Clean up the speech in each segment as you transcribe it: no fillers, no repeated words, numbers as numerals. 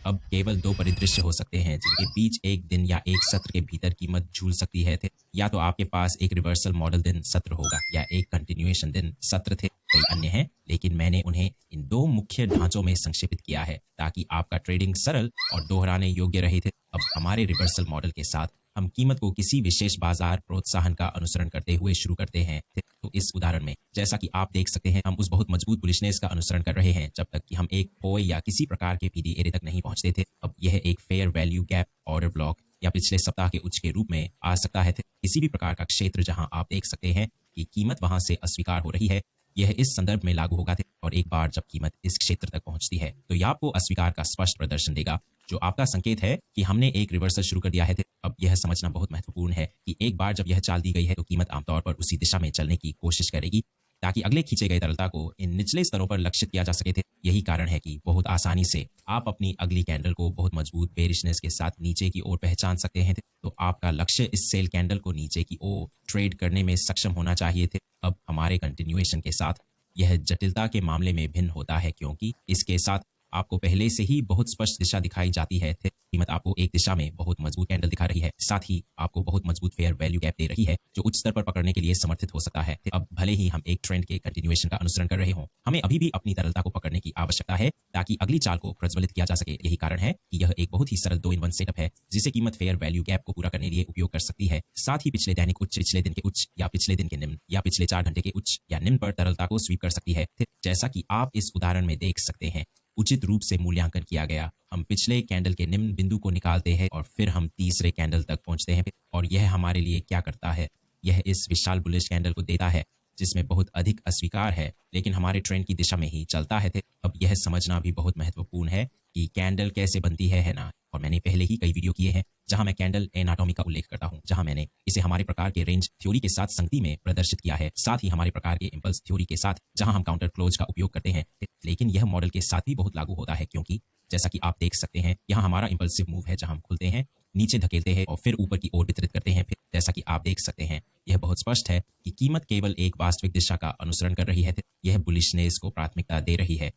अब केवल दो परिदृश्य हो सकते हैं जिनके बीच एक दिन या एक सत्र के भीतर कीमत झूल सकती है थे। या तो आपके पास एक रिवर्सल मॉडल दिन सत्र होगा या एक कंटिन्यूएशन दिन सत्र थे। कई अन्य हैं, लेकिन मैंने उन्हें इन दो मुख्य ढांचों में संक्षेपित किया है ताकि आपका ट्रेडिंग सरल और दोहराने योग्य रहे थे। अब हमारे रिवर्सल मॉडल के साथ हम कीमत को किसी विशेष बाजार प्रोत्साहन का अनुसरण करते हुए शुरू करते हैं। तो इस उदाहरण में जैसा कि आप देख सकते हैं, हम उस बहुत मजबूत बुलिशनेस का अनुसरण कर रहे हैं जब तक कि हम एक फोय या किसी प्रकार के पीडी एरिया तक नहीं पहुंचते थे। अब यह एक fair value gap order block या पिछले सप्ताह के उच्च के रूप में आ सकता है। किसी भी प्रकार का क्षेत्र जहां आप देख सकते हैं कि कीमत वहां से अस्वीकार हो रही है, यह इस संदर्भ में लागू होगा और एक बार जब कीमत इस क्षेत्र तक पहुंचती है तो यह आपको अस्वीकार का स्पष्ट प्रदर्शन देगा, जो आपका संकेत है कि हमने एक रिवर्सल शुरू कर दिया है। अब यह समझना बहुत महत्वपूर्ण है कि एक बार जब यह चाल दी गई है तो कीमत आमतौर पर उसी दिशा में चलने की कोशिश करेगी ताकि अगले खींचे गए तरलता को इन निचले स्तरों पर लक्षित किया जा सके थे। यही कारण है कि बहुत आसानी से आप अपनी अगली कैंडल को बहुत मजबूत बेरिशनेस के साथ नीचे की ओर पहचान सकते हैं। तो आपका लक्ष्य इस सेल कैंडल को नीचे की ओर ट्रेड करने में सक्षम होना चाहिए थे। अब हमारे कंटिन्यूएशन के साथ यह जटिलता के मामले में भिन्न होता है क्योंकि इसके साथ आपको पहले से ही बहुत स्पष्ट दिशा दिखाई जाती है। कीमत आपको एक दिशा में बहुत मजबूत कैंडल दिखा रही है, साथ ही आपको बहुत मजबूत फेयर वैल्यू गैप दे रही है जो उच्च स्तर पर पकड़ने के लिए समर्थित हो सकता है। अब भले ही हम एक ट्रेंड के कंटिन्यूएशन का अनुसरण कर रहे हों, हमें अभी भी अपनी तरलता को पकड़ने की आवश्यकता है ताकि अगली चाल को प्रज्वलित किया जा सके। यही कारण है कि यह एक बहुत ही सरल 2-in-1 सेटअप है जिसे कीमत फेयर वैल्यू गैप को पूरा करने के लिए उपयोग कर सकती है। साथ ही पिछले दैनिक उच्च, पिछले दिन के उच्च या पिछले दिन के निम्न या पिछले 4 घंटे के उच्च या निम्न पर तरलता को स्वीप कर सकती है। जैसा कि आप इस उदाहरण में देख सकते हैं, उचित रूप से मूल्यांकन किया गया। हम पिछले कैंडल के निम्न बिंदु को निकालते हैं और फिर हम तीसरे कैंडल तक पहुंचते हैं। और यह हमारे लिए क्या करता है? यह इस विशाल बुलिश कैंडल को देता है जिसमें बहुत अधिक अस्वीकार है लेकिन हमारे ट्रेंड की दिशा में ही चलता है। अब यह समझना भी बहुत महत्वपूर्ण है कि कैंडल कैसे बनती है ना। और मैंने पहले ही कई वीडियो किए हैं जहां मैं कैंडल एनाटॉमी का उल्लेख करता हूं, जहां मैंने इसे हमारे प्रकार के रेंज थ्योरी के साथ संगति में प्रदर्शित किया है, साथ ही हमारे प्रकार के इंपल्स थ्योरी के साथ जहां हम काउंटर क्लोज का उपयोग करते हैं। लेकिन यह मॉडल के साथ भी बहुत लागू होता है क्योंकि जैसा कि आप देख सकते हैं, यहाँ हमारा इंपल्सिव मूव है जहां हम खुलते हैं, नीचे धकेलते हैं और फिर ऊपर की ओर वितरित करते हैं। फिर जैसा कि आप देख सकते हैं, यह बहुत स्पष्ट है कि कीमत केवल एक वास्तविक दिशा का अनुसरण कर रही है। यह बुलिशनेस को प्राथमिकता दे रही है।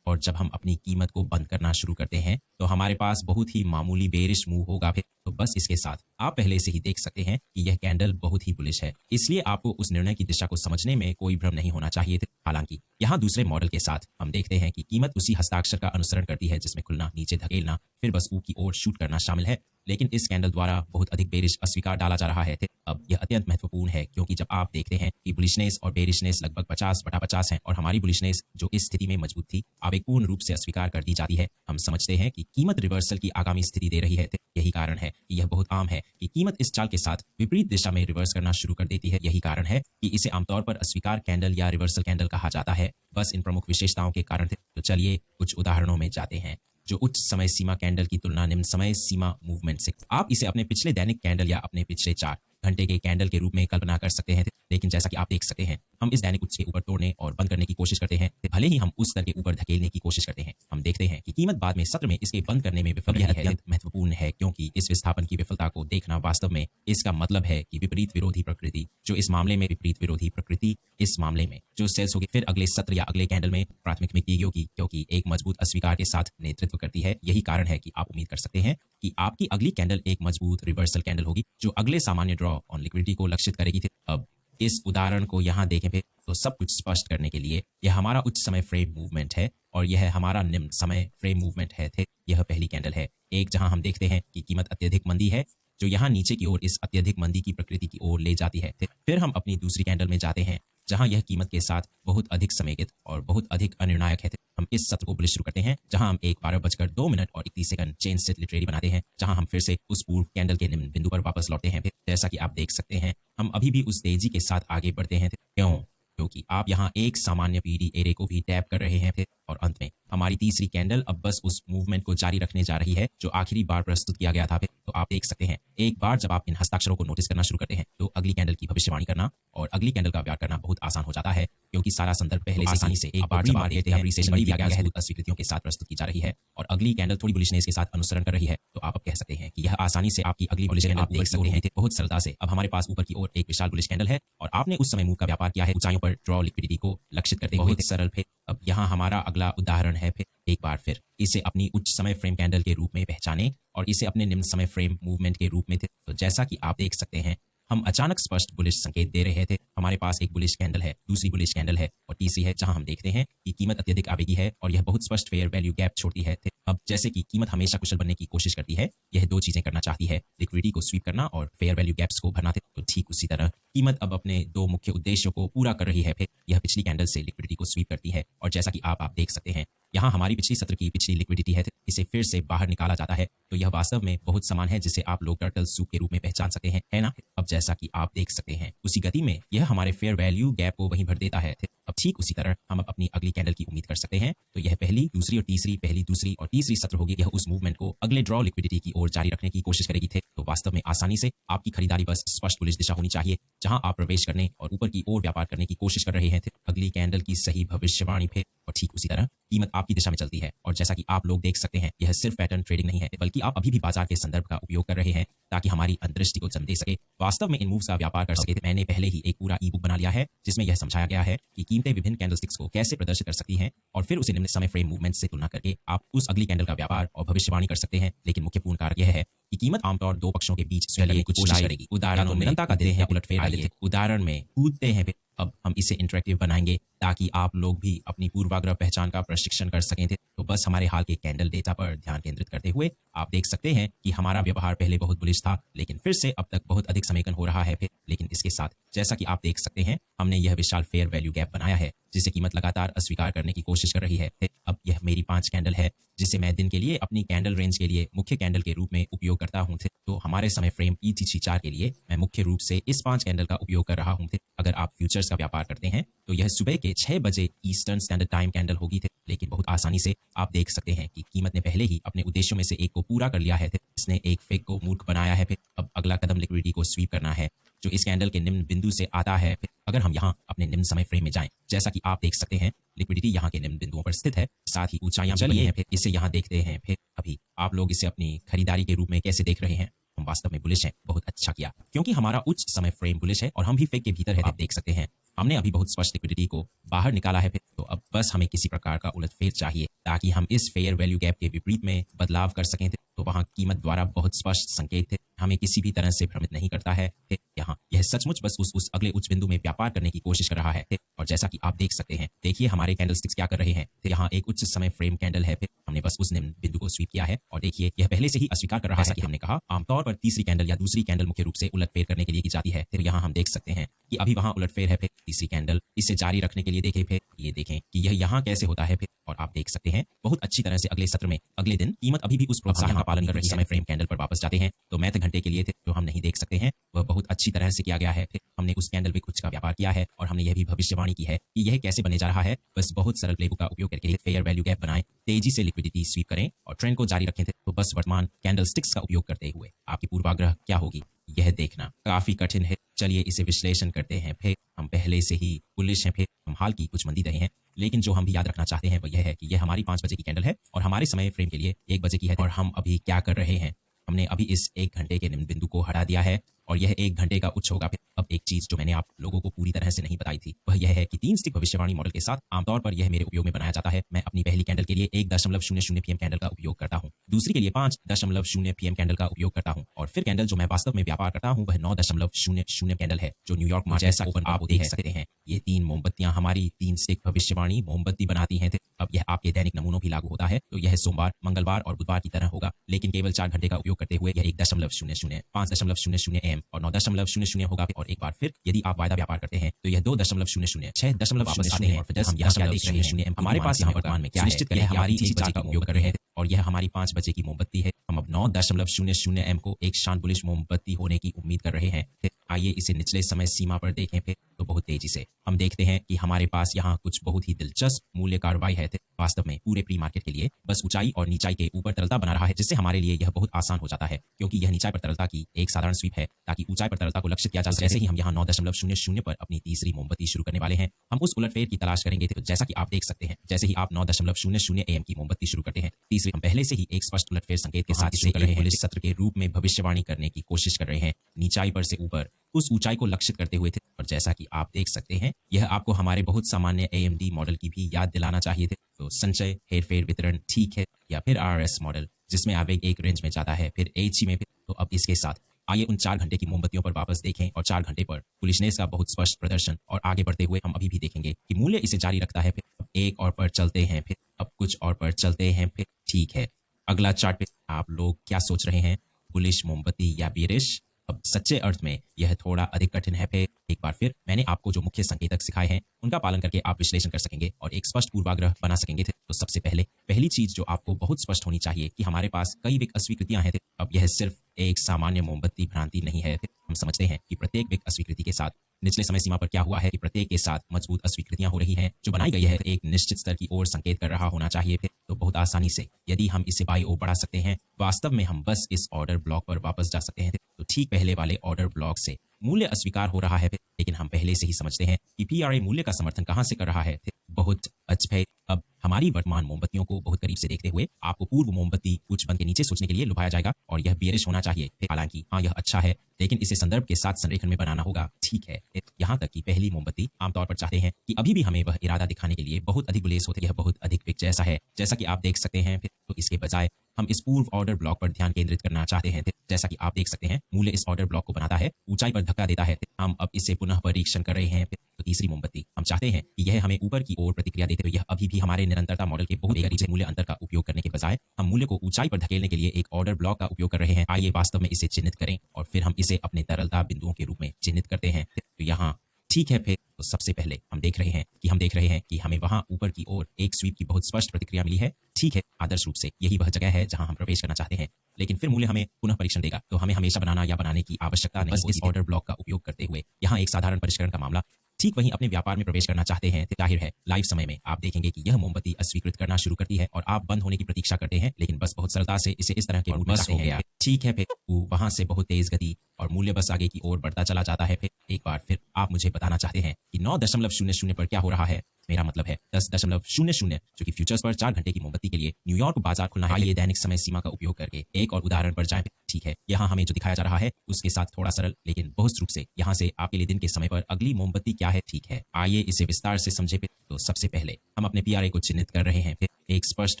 और जब हम अपनी कीमत को बंद करना शुरू करते हैं तो हमारे पास बहुत ही मामूली बेरिश मूव होगा। तो बस इसके साथ आप पहले से ही देख सकते हैं कि यह कैंडल बहुत ही बुलिश है, इसलिए आपको उस निर्णय की दिशा को समझने में कोई भ्रम नहीं होना चाहिए। हालांकि यहाँ दूसरे मॉडल के साथ हम देखते हैं कि कीमत उसी हस्ताक्षर का अनुसरण करती है जिसमें खुलना, नीचे धकेलना, फिर बस ऊपर की ओर शूट करना शामिल है, लेकिन इस कैंडल द्वारा बहुत अधिक बेरिश अस्वीकार डाला जा रहा है। अब यह अत्यंत महत्वपूर्ण है क्योंकि जब आप देखते हैं कि बुलिशनेस और बेरिशनेस लगभग 50/50 है और हमारी बुलिशनेस जो इस स्थिति में मजबूत थी आवेगपूर्ण रूप से अस्वीकार कर दी जाती है, हम समझते हैं कि कीमत रिवर्सल की आगामी स्थिति दे रही है। यही कारण है कि यह बहुत आम है कि कीमत इस चाल के साथ विपरीत दिशा में रिवर्स करना शुरू कर देती है। यही कारण है कि इसे आमतौर पर अस्वीकार कैंडल या रिवर्सल कैंडल कहा जाता है, बस इन प्रमुख विशेषताओं के कारण। तो चलिए कुछ उदाहरणों में जाते हैं। जो उच्च समय सीमा कैंडल की तुलना निम्न समय सीमा मूवमेंट से, आप इसे अपने पिछले दैनिक कैंडल या अपने पिछले 4 घंटे के कैंडल के रूप में कल्पना कर सकते हैं। लेकिन जैसा कि आप देख सकते हैं, हम इस दैनिक उच्च के ऊपर तोड़ने और बंद करने की कोशिश करते हैं, भले ही हम उस स्तर के ऊपर धकेलने की कोशिश करते हैं। हम देखते हैं कि कीमत बाद में सत्र में इसके बंद करने में विफल रही है। अत्यंत महत्वपूर्ण है क्योंकि इस विस्थापन की विफलता को देखना वास्तव में इसका मतलब है कि विपरीत विरोधी प्रकृति, जो इस मामले में विपरीत विरोधी प्रकृति, इस मामले में जो सेल्स होगी फिर अगले सत्र या अगले कैंडल में प्राथमिक में की होगी क्योंकि एक मजबूत अस्वीकार के साथ नेतृत्व करती है। यही कारण है कि आप उम्मीद कर सकते हैं कि आपकी अगली कैंडल एक मजबूत रिवर्सल कैंडल होगी जो अगले सामान्य ड्रॉ ऑन लिक्विडिटी को लक्षित करेगी। अब इस उदाहरण को यहाँ देखें तो सब कुछ स्पष्ट करने के लिए यह हमारा उच्च समय फ्रेम मूवमेंट है और यह हमारा निम्न समय फ्रेम मूवमेंट है। यह पहली कैंडल है एक जहां हम देखते हैं कि कीमत अत्यधिक मंदी है जो यहाँ नीचे की ओर इस अत्यधिक मंदी की प्रकृति की ओर ले जाती है। फिर हम अपनी दूसरी कैंडल में जाते हैं जहां यह कीमत के साथ बहुत अधिक समेकित और बहुत अधिक अनिर्णायक है। हम इस सत्र को बुलिश शुरू करते हैं जहां हम 12:02 चेन स्थित लिटरेरी बनाते हैं, जहां हम फिर से उस पूर्व कैंडल के निम्न बिंदु पर वापस लौटते हैं। जैसा कि आप देख सकते हैं, हम अभी भी उस तेजी के साथ आगे बढ़ते हैं। क्यों? क्योंकि आप यहाँ एक सामान्य पीडी एरे को भी टैप कर रहे हैं। और अंत में हमारी तीसरी कैंडल अब बस उस मूवमेंट को जारी रखने जा रही है जो आखिरी बार प्रस्तुत किया गया था। तो आप देख सकते हैं, एक बार जब आप इन हस्ताक्षरों को नोटिस करना शुरू करते हैं तो अगली कैंडल की भविष्यवाणी करना और अगली कैंडल का व्यापार करना बहुत आसान हो जाता है क्योंकि सारा संदर्भ पहले से आसानी से एक बार जब आप देखते हैं अस्वीकृतियों के साथ प्रस्तुत की जा रही है और अगली कैंडल थोड़ी बुलिशनेस के साथ अनुसरण कर रही है, तो आप कह सकते हैं कि यह आसानी से आपकी अगली बुलिश कैंडल आप देख सकते हैं बहुत सरलता से। अब हमारे पास ऊपर की ओर एक विशाल बुलिश कैंडल है और आपने उस समय मूव का व्यापार किया है ऊंचाइयों पर ड्रॉ लिक्विडिटी को लक्षित करते हुए। बहुत सरल है। अब यहाँ हमारा अगला उदाहरण है फिर एक बार फिर इसे अपनी उच्च समय फ्रेम कैंडल के रूप में पहचाने और इसे अपने निम्न समय फ्रेम मूवमेंट के रूप में थे। तो जैसा कि आप देख सकते हैं, हम अचानक स्पष्ट बुलिश संकेत दे रहे थे। हमारे पास एक बुलिश कैंडल है, दूसरी बुलिश कैंडल है और तीसरी है, जहां हम देखते हैं कि कीमत अत्यधिक आवेगी है और यह बहुत स्पष्ट फेयर वैल्यू गैप छोड़ती है। अब जैसे कि कीमत हमेशा कुशल बनने की कोशिश करती है, यह दो चीजें करना चाहती है, लिक्विडिटी को स्वीप करना और फेयर वैल्यू गैप्स को भरना थे। तो ठीक उसी तरह कीमत अब अपने दो मुख्य उद्देश्यों को पूरा कर रही है। फिर यह पिछली कैंडल से लिक्विडिटी को स्वीप करती है और जैसा कि आप देख सकते हैं, यहाँ हमारी पिछली सत्र की पिछली लिक्विडिटी है, इसे फिर से बाहर निकाला जाता है। तो यह वास्तव में बहुत समान है, जिसे आप लोग टर्टल सूप के रूप में पहचान सकते हैं, है ना। अब जैसा कि आप देख सकते हैं, उसी गति में यह हमारे फेयर वैल्यू गैप को वहीं भर देता है। अब ठीक उसी तरह हम अपनी अगली कैंडल की उम्मीद कर सकते हैं। तो यह पहली, दूसरी और तीसरी, पहली, दूसरी और तीसरी सत्र होगी। यह उस मूवमेंट को अगले ड्रॉ लिक्विडिटी की ओर जारी रखने की कोशिश करेगी। तो वास्तव में आसानी से आपकी खरीदारी बस स्पष्ट बुलिश दिशा होनी चाहिए, जहां आप प्रवेश करने और ऊपर की ओर व्यापार करने की कोशिश कर रहे हैं। अगली कैंडल की सही भविष्यवाणी फिर और ठीक उसी तरह कीमत आपकी दिशा में चलती है और जैसा कि आप लोग देख सकते हैं, यह सिर्फ पैटर्न ट्रेडिंग नहीं है, बल्कि आप अभी भी बाजार के संदर्भ का उपयोग कर रहे हैं ताकि हमारी अंतर्दृष्टि को जन्म दे सके, वास्तव में इन मूव्स का व्यापार कर सके। मैंने पहले ही एक पूरा ई बुक बना लिया है, जिसमें यह समझाया गया है कि कीमतें विभिन्न कैंडलस्टिक्स को कैसे प्रदर्शित कर सकती हैं और फिर उसे निम्न समय फ्रेम मूवमेंट से तुलना करके आप उस अगली कैंडल का व्यापार और भविष्यवाणी कर सकते हैं। लेकिन मुख्य पूर्ण कारक यह है कि कीमत आमतौर दो पक्षों के बीच चलिए कुछ करेगी। उदाहरण में निरंतर का देते हैं उलटफेर वाले, उदाहरण में कूदते हैं। अब हम इसे इंटरेक्टिव बनाएंगे ताकि आप लोग भी अपनी पूर्वाग्रह पहचान का प्रशिक्षण कर सकें। तो बस हमारे हाल के कैंडल डेटा पर ध्यान केंद्रित करते हुए आप देख सकते हैं कि हमारा व्यवहार पहले बहुत बुलिश था, लेकिन फिर से अब तक बहुत अधिक समेकन हो रहा है। फिर लेकिन इसके साथ जैसा कि आप देख सकते हैं, हमने यह विशाल फेयर वैल्यू गैप बनाया है, जिसे कीमत लगातार अस्वीकार करने की कोशिश कर रही है। अब यह मेरी 5 कैंडल है, जिसे मैं दिन के लिए अपनी कैंडल रेंज के लिए मुख्य कैंडल के रूप में उपयोग करता हूं। तो हमारे समय फ्रेम ETC4 के लिए मैं मुख्य रूप से इस 5 कैंडल का उपयोग कर रहा हूं। अगर आप फ्यूचर्स का व्यापार करते हैं तो यह सुबह के 6 बजे ईस्टर्न स्टैंडर्ड टाइम कैंडल होगी। लेकिन बहुत आसानी से आप देख सकते हैं कि कीमत ने पहले ही अपने उद्देश्यों में से एक को पूरा कर लिया है। इसने एक फेक को मूर्ख बनाया है। फिर अब अगला कदम लिक्विडिटी को स्वीप करना है, जो इस कैंडल के निम्न बिंदु से आता है। फिर अगर हम यहाँ अपने निम्न समय फ्रेम में जाएं, जैसा कि आप देख सकते हैं, लिक्विडिटी यहाँ के निम्न बिंदुओं पर स्थित है, साथ ही ऊंचाइयां भी हैं। फिर इसे यहाँ देखते हैं। फिर अभी आप लोग इसे अपनी खरीदारी के रूप में कैसे देख रहे हैं? हम वास्तव में बुलिश हैं। बहुत अच्छा किया, क्योंकि हमारा उच्च समय फ्रेम बुलिश है और हम भी फेक के भीतर है। आप देख सकते हैं, हमने अभी बहुत स्पष्ट लिक्विडिटी को बाहर निकाला है। फिर तो अब बस हमें किसी प्रकार का उलटफेर चाहिए ताकि हम इस फेयर वैल्यू गैप के विपरीत में बदलाव कर सकें। तो वहां कीमत द्वारा बहुत स्पष्ट संकेत थे, हमें किसी भी तरह से भ्रमित नहीं करता है। यहाँ यह सचमुच बस उस अगले उच्च बिंदु में व्यापार करने की कोशिश कर रहा है। और जैसा कि आप देख सकते हैं, देखिए हमारे कैंडलस्टिक्स क्या कर रहे हैं। यहाँ एक उच्च समय फ्रेम कैंडल है, फिर हमने बस उस निम्न बिंदु को स्वीप किया है और देखिए यह पहले से ही अस्वीकार कर रहा है। कि हमने कहा, आमतौर पर तीसरी कैंडल या दूसरी कैंडल मुख्य रूप से उलटफेर करने के लिए की जाती है। फिर यहाँ हम देख सकते हैं कि अभी वहां उलटफेर है। फिर तीसरी कैंडल इसे जारी रखने के लिए देखें। फिर ये देखें कि यह यहाँ कैसे होता है। फिर और आप देख सकते हैं बहुत अच्छी तरह से अगले सत्र में अगले दिन कीमत अभी भी उस प्रोत्साहन का पालन कर रही समय फ्रेम कैंडल पर वापस जाते हैं। तो मैथ घंटे के लिए थे जो हम नहीं देख सकते हैं, वह बहुत अच्छी तरह से किया गया है। फिर हमने उस कैंडल पे कुछ का व्यापार किया है और हमने यह भी भविष्यवाणी की है कि यह कैसे बने जा रहा है। बस बहुत सरल प्लेबुक का उपयोग करके फेयर वैल्यू गैप बनाएं, तेजी से लिक्विडिटी स्वीप करें और ट्रेंड को जारी रखें। तो बस वर्तमान कैंडल स्टिक्स का उपयोग करते हुए आपकी पूर्वाग्रह क्या होगी, यह देखना काफी कठिन है। चलिए इसे विश्लेषण करते हैं। फिर हम पहले से ही बुलिश हैं, फिर हम हाल की कुछ मंदी रहे हैं, लेकिन जो हम भी याद रखना चाहते हैं वह यह है कि यह हमारी 5 बजे की कैंडल है और हमारे समय फ्रेम के लिए 1 बजे की है। और हम अभी क्या कर रहे हैं, हमने अभी इस 1 घंटे के निम्न बिंदु को हटा दिया है और यह 1 घंटे का उच्च होगा। फिर अब एक चीज जो मैंने आप लोगों को पूरी तरह से नहीं बताई थी, वह यह है कि 3 स्टिक भविष्यवाणी मॉडल के साथ आमतौर पर यह मेरे उपयोग में बनाया जाता है। मैं अपनी पहली कैंडल के लिए 1.00 PM कैंडल का उपयोग करता हूं, दूसरी के लिए 5.0 PM कैंडल का उपयोग करता हूं और फिर कैंडल जो मैं वास्तव में व्यापार करता हूं वह 9.00 कैंडल है, जो न्यूयॉर्क मार्केट जैसा ओपन आप देख सकते हैं। ये 3 मोमबत्तियां हमारी 3 स्टिक भविष्यवाणी मोमबत्ती बनाती हैं। अब यह आपके दैनिक नमूनों भी लागू होता है, तो यह सोमवार, मंगलवार और बुधवार की तरह होगा, लेकिन केवल 4 घंटे का उपयोग करते हुए यह 1.00, 5.00 AM और 9.00 होगा। और एक बार फिर यदि आप वायदा व्यापार करते हैं तो यह 2.0, 6 वापस आते हैं और फिर हम यहाँ क्या देख रहे हैं, हमारे पास यहाँ वर्तमान में क्या है, यह हमारी 1 बजे का उपयोग कर रहे हैं और यह हमारी 5 बजे की मोमबत्ती है। हम अब 9.00 AM को एक शान बुलिश मोमबत्ती होने की उम्मीद कर रहे हैं। फिर आइए इसे निचले समय सीमा पर देखें। फिर तो बहुत तेजी से हम देखते हैं कि हमारे पास यहाँ कुछ बहुत ही दिलचस्प मूल्य कार्रवाई है। वास्तव में पूरे प्री मार्केट के लिए बस ऊंचाई और नीचाई के ऊपर तरलता बना रहा है, जिससे हमारे लिए यह बहुत आसान हो जाता है, क्योंकि यह नीचाई पर तरलता की एक साधारण स्वीप है ताकि ऊंचाई पर तरलता को लक्षित किया जा सके। जैसे ही हम यहाँ 9.00 पर अपनी तीसरी मोमबत्ती शुरू करने वाले हैं, हम उस उलटफेर की तलाश करेंगे। तो जैसा कि आप देख सकते हैं, जैसे ही आप 9.00 AM की मोमबत्ती शुरू करते हैं, तीसरी हम पहले से ही एक स्पष्ट उलटफेर संकेत के साथ इसे कर रहे हैं, सत्र के रूप में भविष्यवाणी करने की कोशिश कर रहे हैं। नीचाई पर से ऊपर उस ऊंचाई को लक्षित करते हुए थे। और जैसा कि आप देख सकते हैं, यह आपको हमारे बहुत सामान्य AMD मॉडल की भी याद दिलाना चाहिए थे। तो संचय, हेरफेर, वितरण ठीक है, या फिर RRS मॉडल जिसमें आवेग एक रेंज में जाता है, फिर HE में। तो अब इसके साथ आइए उन 4 घंटे की मोमबत्तियों पर वापस देखें और 4 घंटे पर बुलिशनेस का बहुत स्पष्ट प्रदर्शन। और आगे बढ़ते हुए हम अभी भी देखेंगे कि मूल्य इसे जारी रखता है। फिर अब एक और पर चलते हैं, फिर अब कुछ और पर चलते हैं, फिर ठीक है। अगला चार्ट पे आप लोग क्या सोच रहे हैं, बुलिश मोमबत्ती या बेरिश? अब सच्चे अर्थ में यह थोड़ा अधिक कठिन है। फिर एक बार फिर मैंने आपको जो मुख्य संकेतक सिखाए हैं उनका पालन करके आप विश्लेषण कर सकेंगे और एक स्पष्ट पूर्वाग्रह बना सकेंगे। तो सबसे पहली चीज जो आपको बहुत स्पष्ट होनी चाहिए कि हमारे पास कई विक अस्वीकृतियां हैं। अब यह सिर्फ एक सामान्य मोमबत्ती भ्रांति नहीं है। हम समझते हैं कि प्रत्येक विक अस्वीकृति के साथ निचले समय सीमा पर क्या हुआ है कि प्रत्येक के साथ मजबूत अस्वीकृतियां हो रही हैं जो बनाई गई है एक निश्चित स्तर की ओर संकेत कर रहा होना चाहिए। फिर तो बहुत आसानी से यदि हम इसे बाई ओर बढ़ा सकते हैं, वास्तव में हम बस इस ऑर्डर ब्लॉक पर वापस जा सकते हैं। तो ठीक पहले वाले ऑर्डर ब्लॉक से मूल्य अस्वीकार हो रहा है, लेकिन हम पहले से ही समझते हैं कि PRA मूल्य का समर्थन कहां से कर रहा है। बहुत अच्छा है। अब हमारी वर्तमान मोमबत्तियों को बहुत करीब से देखते हुए आपको पूर्व मोमबत्ती उच्च बंद के नीचे सोचने के लिए लुभाया जाएगा और यह बेरिश होना चाहिए। हालांकि हाँ, यह अच्छा है, लेकिन इसे संदर्भ के साथ संरेखन में बनाना होगा। ठीक है, यहाँ तक कि पहली मोमबत्ती आमतौर पर चाहते हैं कि अभी भी हमें वह इरादा दिखाने के लिए बहुत अधिक बुलेस होते, यह बहुत अधिक विक जैसा है, जैसा कि आप देख सकते हैं। तो इसके बजाय हम इस पूर्व ऑर्डर ब्लॉक पर ध्यान केंद्रित करना चाहते हैं। जैसा कि आप देख सकते हैं, मूल्य इस ऑर्डर ब्लॉक को बनाता है, ऊंचाई पर धक्का देता है। हम अब इसे पुनः परीक्षण कर रहे हैं। तो तीसरी मोमबत्ती हम चाहते हैं कि यह हमें ऊपर की ओर प्रतिक्रिया देते हुए यह अभी भी हमारे निरंतरता मॉडल के बहुत करीब है। मूल्य अंतर का उपयोग करने के बजाय हम मूल्य को ऊंचाई पर धकेलने के लिए एक ऑर्डर ब्लॉक का उपयोग कर रहे हैं। आइए वास्तव में इसे चिन्हित करें और फिर हम इसे अपने तरलता बिंदुओं के रूप में चिन्हित करते हैं। तो यहाँ ठीक है। फिर तो सबसे पहले हम देख रहे हैं कि हमें वहां ऊपर की ओर एक स्वीप की बहुत स्पष्ट प्रतिक्रिया मिली है। ठीक है, आदर्श रूप से यही वह जगह है जहां हम प्रवेश करना चाहते हैं, लेकिन फिर मूल्य हमें पुनः परीक्षण देगा। तो हमें हमेशा बनाने की आवश्यकता नहीं। बस इस ऑर्डर ब्लॉक का उपयोग करते हुए यहाँ एक साधारण परिष्करण का मामला। ठीक वहीं अपने व्यापार में प्रवेश करना चाहते हैं। जाहिर है लाइव समय में आप देखेंगे कि यह मोमबत्ती अस्वीकृत करना शुरू करती है और आप बंद होने की प्रतीक्षा करते हैं, लेकिन बस बहुत सरलता से इसे इस तरह के मूड में हो गया। ठीक है, फिर वहां से बहुत तेज गति और मूल्य बस आगे की ओर बढ़ता चला जाता है। फिर एक बार फिर आप मुझे बताना चाहते हैं कि 9.00 पर क्या हो रहा है। मेरा मतलब है 10.00, जो कि फ्यूचर्स पर 4 घंटे की मोमबत्ती के लिए न्यूयॉर्क बाजार खुलना है। आइए दैनिक समय सीमा का उपयोग करके एक और उदाहरण पर जाएं। ठीक है, यहाँ हमें जो दिखाया जा रहा है उसके साथ थोड़ा सरल, लेकिन बहुत रूप से यहाँ से आपके लिए दिन के समय पर अगली मोमबत्ती क्या है। ठीक है, आइए इसे विस्तार से समझे। तो सबसे पहले हम अपने PRA को चिन्हित कर रहे हैं। फिर एक स्पष्ट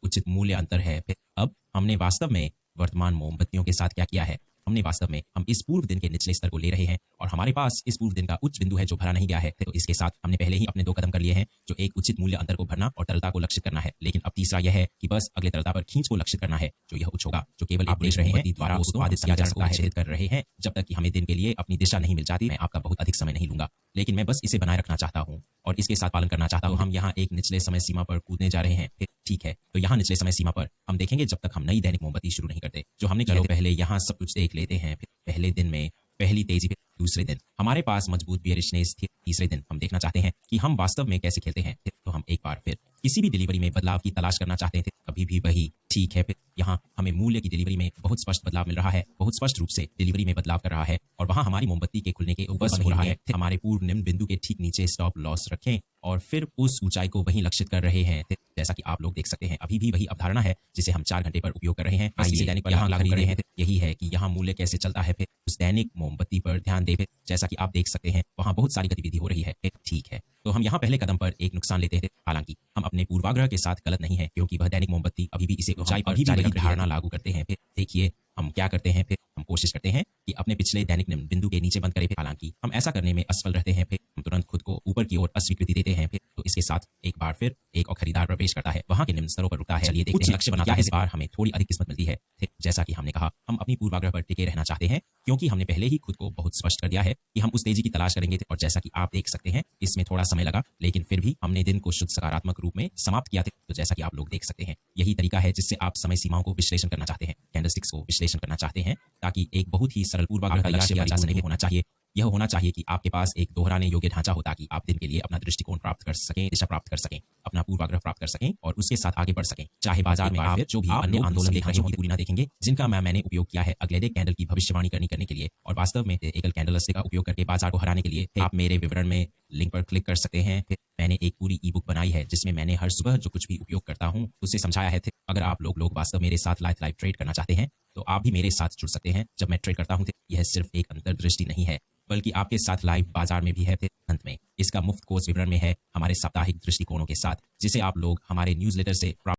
उचित मूल्य अंतर है। फिर अब हमने वास्तव में वर्तमान मोमबत्तियों के साथ क्या किया है, हमने वास्तव में हम इस पूर्व दिन के निचले स्तर को ले रहे हैं और हमारे पास इस पूर्व दिन का उच्च बिंदु है जो भरा नहीं गया है। तो इसके साथ हमने पहले ही अपने 2 कदम कर लिए हैं, जो एक उचित मूल्य अंतर को भरना और तरलता को लक्षित करना है। लेकिन अब तीसरा यह है कि बस अगले तरलता पर खींच को लक्षित करना है, जो यह उच्च होगा, जो केवल आप देख रहे हैं द्वारा उत्पादित किया जा सकता है। निश्चित कर रहे हैं जब तक कि हमें दिन के लिए अपनी दिशा नहीं मिल जाती। मैं आपका बहुत अधिक समय नहीं लूंगा, लेकिन मैं बस इसे बनाए रखना चाहता हूँ और इसके साथ पालन करना चाहता हूँ। हम यहाँ एक निचले समय सीमा पर कूदने जा रहे हैं। ठीक है, तो यहाँ निचले समय सीमा पर हम देखेंगे जब तक हम नई दैनिक मोमबत्ती शुरू नहीं करते, जो हमने किया। पहले यहाँ सब कुछ देख लेते हैं। फिर पहले दिन में पहली तेजी, फिर दूसरे दिन हमारे पास मजबूत बेरिशनेस थी। तीसरे दिन हम देखना चाहते हैं कि हम वास्तव में कैसे खेलते हैं। तो हम एक बार फिर किसी भी डिलीवरी में बदलाव की तलाश करना चाहते थे, कभी भी वही। ठीक है, फिर यहाँ हमें मूल्य की डिलीवरी में बहुत स्पष्ट बदलाव मिल रहा है, बहुत स्पष्ट रूप से डिलीवरी में बदलाव कर रहा है और वहाँ हमारी मोमबत्ती के खुलने के ऊपर हो रहा है। हमारे पूर्व निम्न बिंदु के ठीक नीचे स्टॉप लॉस रखें और फिर उस ऊंचाई को वहीं लक्षित कर रहे हैं। जैसा कि आप लोग देख सकते हैं, अभी भी वही अवधारणा है जिसे हम 4 घंटे पर उपयोग कर रहे हैं। दैनिक पर यहाँ लागू कर रहे हैं। यही है कि यहाँ मूल्य कैसे चलता है। फिर उस दैनिक मोमबत्ती पर ध्यान दें। जैसा कि आप देख सकते हैं, वहाँ बहुत सारी गतिविधि हो रही है। ठीक है, तो हम यहाँ पहले कदम पर एक नुकसान लेते हैं। हालांकि हम अपने पूर्वाग्रह के साथ गलत नहीं है, क्योंकि वह दैनिक मोमबत्ती अभी भी इसे ऊंचाई पर जारी धारणा लागू करते हैं। फिर देखिए हम क्या करते हैं। फिर हम कोशिश करते हैं कि अपने पिछले दैनिक निम्न बिंदु के नीचे बंद करें। हालांकि हम ऐसा करने में असफल रहते हैं। फिर हम तुरंत खुद को ऊपर की ओर अस्वीकृति देते हैं। फिर तो इसके साथ एक बार फिर एक और खरीदार प्रवेश करता है, वहां के निम्न स्तरों पर रुकता है। चलिए देखते हैं लक्ष्य बनाता है। इस बार हमें थोड़ी अधिक किस्मत मिलती है। जैसा कि हमने कहा, हम अपनी पूर्वाग्रह पर टिके रहना चाहते हैं, क्योंकि हमने पहले ही खुद को बहुत स्पष्ट कर दिया है कि हम उस तेजी की तलाश करेंगे। और जैसा कि आप देख सकते हैं, इसमें थोड़ा समय लगा, लेकिन फिर भी हमने दिन को शुद्ध सकारात्मक रूप में समाप्त किया। तो जैसा कि आप लोग देख सकते हैं, यही तरीका है जिससे आप समय सीमाओं को विश्लेषण करना चाहते हैं, कैंडलस्टिक्स को विश्लेषण करना चाहते हैं, ताकि एक बहुत ही सरल पूर्वाग्रह का लक्ष्य नहीं होना चाहिए। यह होना चाहिए कि आपके पास एक दोहराने योग्य ढांचा हो, ताकि आप दिन के लिए अपना दृष्टिकोण प्राप्त कर सकें, दिशा प्राप्त कर सकें, अपना पूर्वाग्रह प्राप्त कर सकें और उसके साथ आगे बढ़ सकें। चाहे बाजार में आप जो भी अन्य आंदोलन देखेंगे वो पूरी ना देखेंगे, जिनका मैंने उपयोग किया है अगले डे कैंडल की भविष्यवाणी करने के लिए और वास्तव में एकल कैंडलस्टिक का उपयोग करके बाजार को हराने के लिए। आप मेरे विवरण में लिंक पर क्लिक कर सकते हैं। फिर मैंने एक पूरी ई बुक बनाई है जिसमें मैंने हर सुबह जो कुछ भी उपयोग करता हूँ उसे समझाया है। अगर आप लोग वास्तव मेरे साथ लाइव ट्रेड करना चाहते हैं तो आप भी मेरे साथ जुड़ सकते हैं। जब मैं ट्रेड करता हूँ, यह सिर्फ एक अंतर्दृष्टि नहीं है, बल्कि आपके साथ लाइव बाजार में भी है। फिर अंत में इसका मुफ्त कोर्स विवरण में है हमारे साप्ताहिक दृष्टिकोणों के साथ, जिसे आप लोग हमारे न्यूज़लेटर से